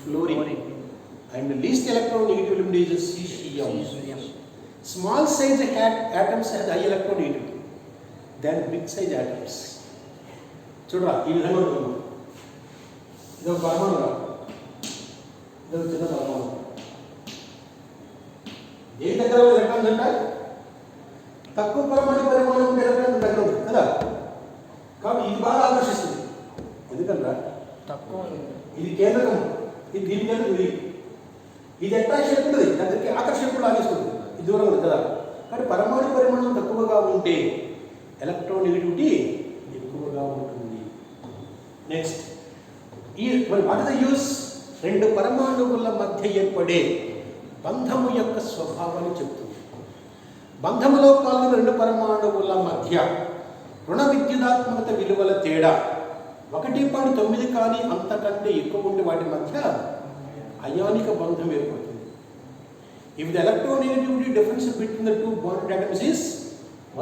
fluorine, and the least electronegative element is cesium. Small size atoms have high electronegativity than big size atoms. చూడరా, ఈ విధంగా ఉంటుంది. ఇది ఒక పరమాణు రా, ఇది ఒక చిన్న పరమాణు. దేని దగ్గర ఎలక్ట్రాన్స్ అంటే తక్కువ పరిమాణం ఉంటే ఎలక్ట్రాన్ దగ్గర ఉంటుంది కదా. కాబట్టి ఇది బాగా ఆకర్షిస్తుంది. ఎందుకంటే తక్కువ ఇది కేంద్రకం, ఇది దీని కేంద్రం, ఇది అట్రాక్షన్ ఉంటుంది, దగ్గరికి ఆకర్షణ లాగేస్తుంది. ఇది దూరం ఉంది కదా. కానీ పరిమాణం తక్కువగా ఉంటే ఎలక్ట్రోనెగటివిటీ ఎక్కువగా ఉంటుంది. నెక్స్ట్, ఈ వాట్ ఇస్ ద యూస్? రెండు పరమాణువుల మధ్య ఏర్పడే బంధము యొక్క స్వభావాన్ని చెప్తుంది. బంధములో పాల్గొన్న రెండు పరమాణువుల మధ్య రుణ విద్యుదాత్మకత విలువల తేడా 1.9 కానీ అంతకంటే ఎక్కువ ఉండే వాటి మధ్య అయానిక బంధం ఏర్పడుతుంది. If the electronegativity difference between the two bonded atoms is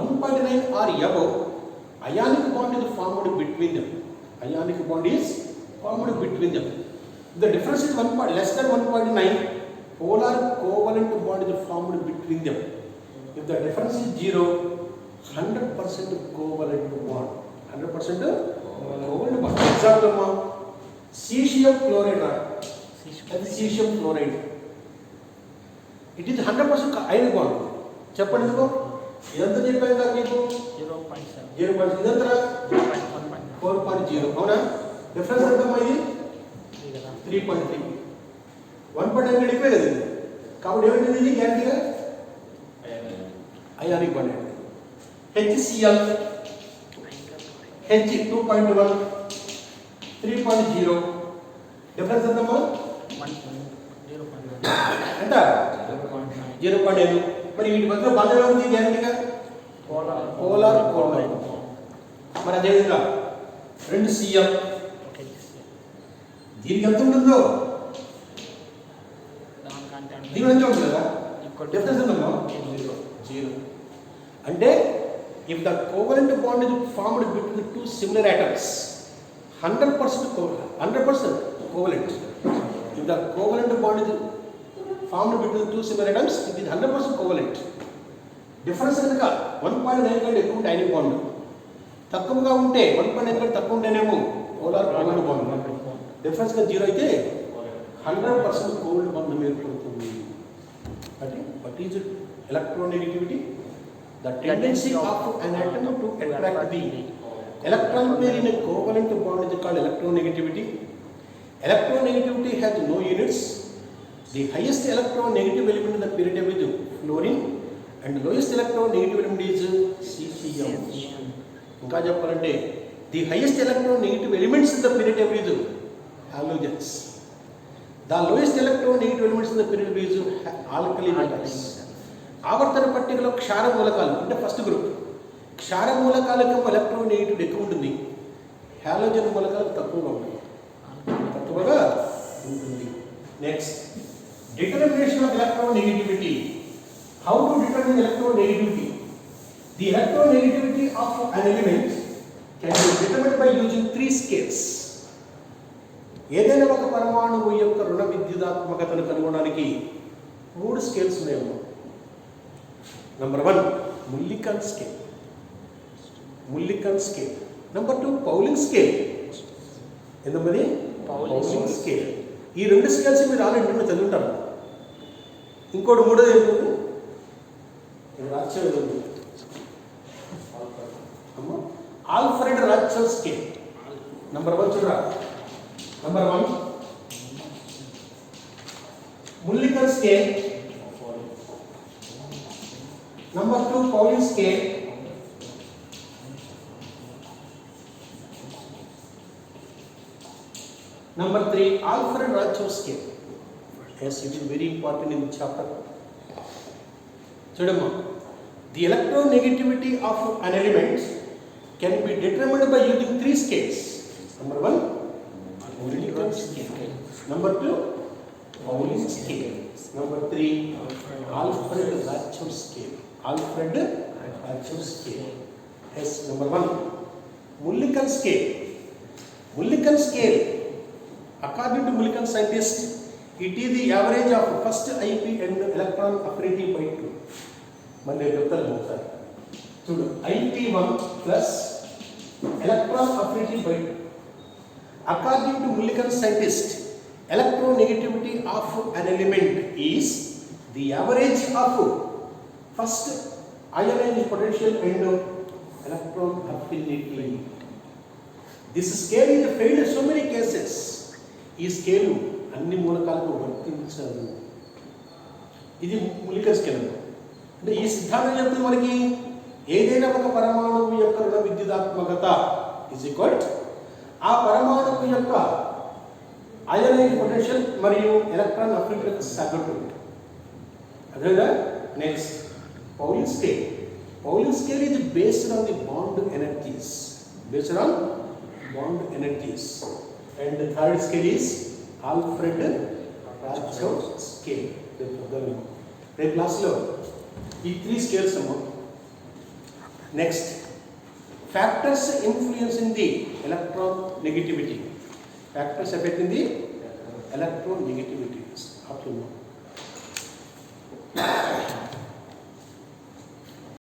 1.9 or above, ionic bond is formed between them. Ionic bond is formed between them. If the difference is less than 1.9, polar covalent bond is formed between them. If the difference is 0, 100% covalent bond. 100% covalent bond. Example, cesium chloride. That is cesium chloride. It is 100% ionic bond. చెప్పండి ఎందుకో? ఇదంతా చెప్పాను కదా మీకు. 0.7. ఇదంతా 4.0. అవునా? Difference ఎంత ఇది? 3.3. 1.9 ఎక్కువే కదా ఇది. కాబట్టి ఏమైంది ఇది? గ్యారంటీగా ionic bond. HCl, H 2.1, 3.0. Difference ఎంతమ్మా? ఎంత? 0.8. మరి వీటి మధ్య బంధం ఏముంది గ్యారంటీగా? Polar covalent. మరి అదేవిధంగా 2 Cl, దీనికి ఎంత ఉంటుందో దీని ఎంత ఉంటుంది కదా. డిఫరెన్స్ ఉందమ్మా? 0. అంటే if the covalent bond is formed between the two similar atoms, 100% covalent. If the covalent bond is formed between two similar atoms, it is 100% covalent. Difference కనుక 1.9 కంటే ఎక్కువ ఉంటే అయనిక్ బాండ్, తక్కువగా ఉంటే 1.9 కంటే తక్కువ ఉంటేనేమో పోలార్ కోవలెంట్ బాండ్. డిఫరెన్స్ గా 0 అయితే 100% కోవలెంట్ బాండ్ ఏర్పడుతుంది. అంటే what is electronegativity? The tendency of an atom to attract the electron pair in a covalent bond is called electronegativity. Electronegativity has no units. The highest electronegative element in the period table is fluorine and lowest electronegative element is cesium. ఇంకా చెప్పాలంటే the highest electronegative elements in the period table is halogens. The lowest electronegative elements in the period table is alkali metals. ఆవర్తన పట్టికలో క్షార మూలకాలు అంటే first group, క్షార మూలకాలకు electronegativity ఎక్కువ ఉంటుంది, halogen మూలకాలకు తక్కువగా ఉంటుంది. Next, determination of electronegativity. How to determine electronegativity? The electronegativity of an element can be determined by using 3 scales. ఏదైనా ఒక పరమాణువు యొక్క రుణ విద్యుదాత్మకతను కనుగొనడానికి 3 స్కేల్స్ ఉన్నాయి. Number 1, Mulliken scale. Mulliken scale. Number 2, Pauling scale. ఎంతమంది? Pauling scale. ఈ 2 స్కేల్స్ మీరు ఆల్రెడీ చదువుంటారు. ఇంకోటి మూడోది ఏంటంటే Rachel Alfred Rachel scale. Number 1 చూడరా. Number 1 Mulliken scale. Number 2, Pauling scale. Number 3, Alfred Rachel scale. Yes, it is very important in the chapter. Chudamma, the electronegativity of an element can be determined by using 3 scales. Number 1, Mulliken scale. Number 2, Pauling scale. Number 3, Alfred Rachel scale. Alfred Rachel scale. Yes, number 1, Mulliken scale. Mulliken scale, according to Mulliken scientist, it is the average of first IP and electron affinity by 2. మళ్ళీ చెప్తాను ఒకసారి చూడు. IP1 plus electron affinity by 2. According to Mulliken scientist, electronegativity of an element is the average of first ionized potential and electron affinity. This scale is failed in so many cases. ఈ scale అన్ని మూలకాలకు వర్తించదు. ఇది Mulliken scale. అంటే ఈ సిద్ధాంతం చెప్తుంది మనకి ఏదైనా ఒక పరమాణువు యొక్క రుణ విద్యుదాత్మకత ఇజ్ ఈక్వల్ ఆ పరమాణువు యొక్క అయనైజ్ పొటెన్షియల్ మరియు ఎలక్ట్రాన్ అఫినిటీ సగటు. అదేగా. Next, Pauling scale. Pauling scale is based on the bond energies. Based on bond energies. And the third scale is Alfred Rachel scale. రేపు క్లాస్లో ఈ 3 స్కేల్స్ అమ్మా. Next, factors influencing the electron negativity. Factors effecting the electron negativity.